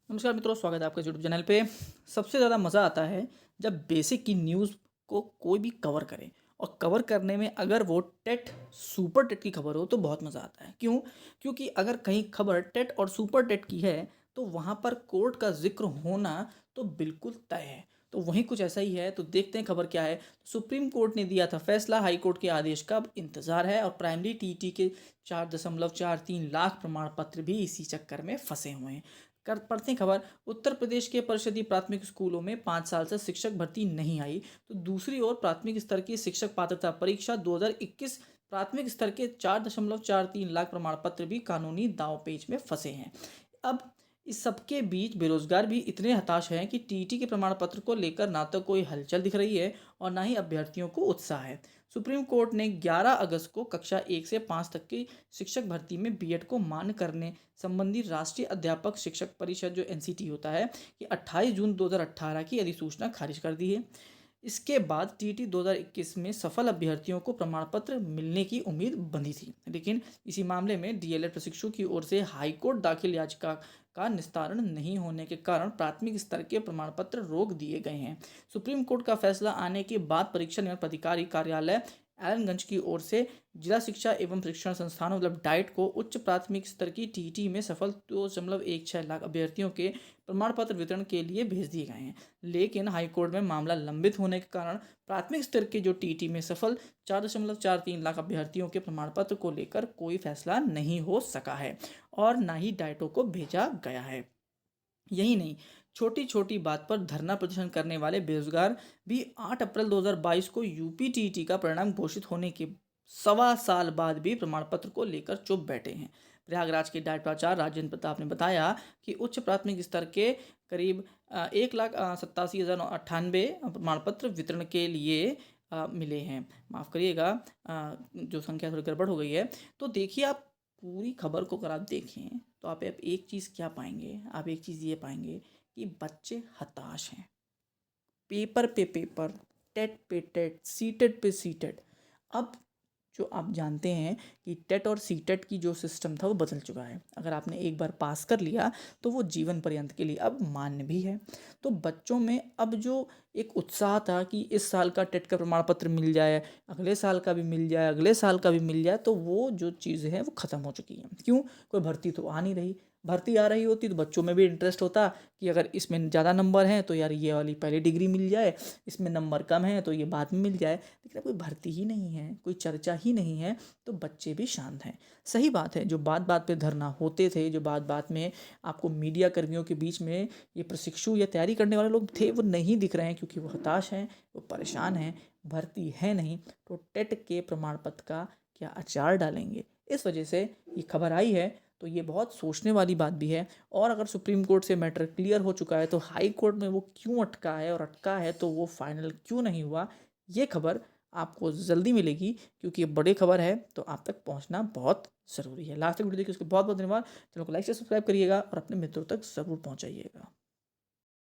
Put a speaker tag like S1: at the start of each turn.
S1: नमस्कार मित्रों, स्वागत है आपका यूट्यूब चैनल पे। सबसे ज़्यादा मज़ा आता है जब बेसिक की न्यूज़ को कोई भी कवर करे और कवर करने में अगर वो टेट सुपर टेट की खबर हो तो बहुत मज़ा आता है। क्यों? क्योंकि अगर कहीं खबर टेट और सुपर टेट की है तो वहाँ पर कोर्ट का ज़िक्र होना तो बिल्कुल तय है। तो वहीं कुछ ऐसा ही है, तो देखते हैं खबर क्या है। सुप्रीम कोर्ट ने दिया था फैसला, हाई कोर्ट के आदेश का अब इंतज़ार है और प्राइमरी टीटी के 4.43 लाख प्रमाण पत्र भी इसी चक्कर में फंसे हुए हैं। कर पढ़ते हैं खबर। उत्तर प्रदेश के परिषदीय प्राथमिक स्कूलों में 5 साल से शिक्षक भर्ती नहीं आई, तो दूसरी ओर प्राथमिक स्तर की शिक्षक पात्रता परीक्षा 2021 प्राथमिक स्तर के 4.43 लाख प्रमाण पत्र भी कानूनी दांवपेच में फंसे हैं। अब इस सबके बीच बेरोजगार भी इतने हताश हैं कि टीईटी के प्रमाण पत्र को लेकर ना तो कोई हलचल दिख रही है और ना ही अभ्यर्थियों को उत्साह है। सुप्रीम कोर्ट ने 11 अगस्त को कक्षा 1 से 5 तक की शिक्षक भर्ती में बीएड को मान्य करने संबंधी राष्ट्रीय अध्यापक शिक्षक परिषद जो एनसीटी होता है कि 28 जून 2018 की अधिसूचना खारिज कर दी है। इसके बाद टीटी 2021 में सफल अभ्यर्थियों को प्रमाण पत्र मिलने की उम्मीद बंधी थी, लेकिन इसी मामले में डीएलएड प्रशिक्षु की ओर से हाईकोर्ट दाखिल याचिका का निस्तारण नहीं होने के कारण प्राथमिक स्तर के प्रमाण पत्र रोक दिए गए हैं। सुप्रीम कोर्ट का फैसला आने के बाद परीक्षा नियंत्रण अधिकारी कार्यालय एलनगंज की ओर से जिला शिक्षा एवं प्रशिक्षण संस्थानों मतलब डाइट को उच्च प्राथमिक स्तर की टीटी में सफल 2.16 लाख अभ्यर्थियों के प्रमाण पत्र वितरण के लिए भेज दिए गए हैं। लेकिन हाईकोर्ट में मामला लंबित होने के कारण प्राथमिक स्तर के जो टीटी में सफल 4.43 लाख अभ्यर्थियों के प्रमाण पत्र को लेकर कोई फैसला नहीं हो सका है और ना ही डाइटो को भेजा गया है। यही नहीं, छोटी छोटी बात पर धरना प्रदर्शन करने वाले बेरोजगार भी 8 अप्रैल 2022 को यूपी टीटी का परिणाम घोषित होने के 1.25 साल बाद भी प्रमाण पत्र को लेकर चुप बैठे हैं। प्रयागराज के डाइट प्राचार्य राजेंद्र प्रताप ने बताया कि उच्च प्राथमिक स्तर के करीब 1,87,098 प्रमाण पत्र वितरण के लिए मिले हैं। माफ़ करिएगा, जो संख्या थोड़ी गड़बड़ हो गई है। तो देखिए, आप पूरी खबर को अगर आप देखें तो आप एक चीज़ क्या पाएंगे, आप एक चीज़ ये पाएंगे कि बच्चे हताश हैं। पेपर पे पेपर, टेट पे टेट, सीटेट पे सीटेट। अब जो आप जानते हैं कि टेट और सीटेट की जो सिस्टम था वो बदल चुका है। अगर आपने एक बार पास कर लिया तो वो जीवन पर्यंत के लिए अब मान्य भी है। तो बच्चों में अब जो एक उत्साह था कि इस साल का टेट का प्रमाण पत्र मिल जाए, अगले साल का भी मिल जाए, अगले साल का भी मिल जाए, तो वो जो चीज़ें हैं वो ख़त्म हो चुकी हैं। क्यों? कोई भर्ती तो आ नहीं रही। भर्ती आ रही होती तो बच्चों में भी इंटरेस्ट होता कि अगर इसमें ज़्यादा नंबर हैं तो यार ये वाली पहले डिग्री मिल जाए, इसमें नंबर कम है तो ये बाद में मिल जाए। लेकिन अब कोई भर्ती ही नहीं है, कोई चर्चा ही नहीं है, तो बच्चे भी शांत हैं। सही बात है, जो बात बात पे धरना होते थे, जो बात बात में आपको मीडिया कर्मियों के बीच में ये प्रशिक्षु या तैयारी करने वाले लोग थे, वो नहीं दिख रहे हैं क्योंकि वो हताश हैं, वो परेशान हैं। भर्ती है नहीं तो टेट के प्रमाण पत्र का क्या अचार डालेंगे? इस वजह से ये खबर आई है। तो ये बहुत सोचने वाली बात भी है। और अगर सुप्रीम कोर्ट से मैटर क्लियर हो चुका है तो हाई कोर्ट में वो क्यों अटका है, और अटका है तो वो फाइनल क्यों नहीं हुआ, ये खबर आपको जल्दी मिलेगी क्योंकि ये बड़ी खबर है, तो आप तक पहुंचना बहुत ज़रूरी है। लास्ट तक वीडियो देखिए, उसके बहुत बहुत धन्यवाद। चैनल को लाइक से सब्सक्राइब करिएगा और अपने मित्रों तक ज़रूर पहुंचाइएगा।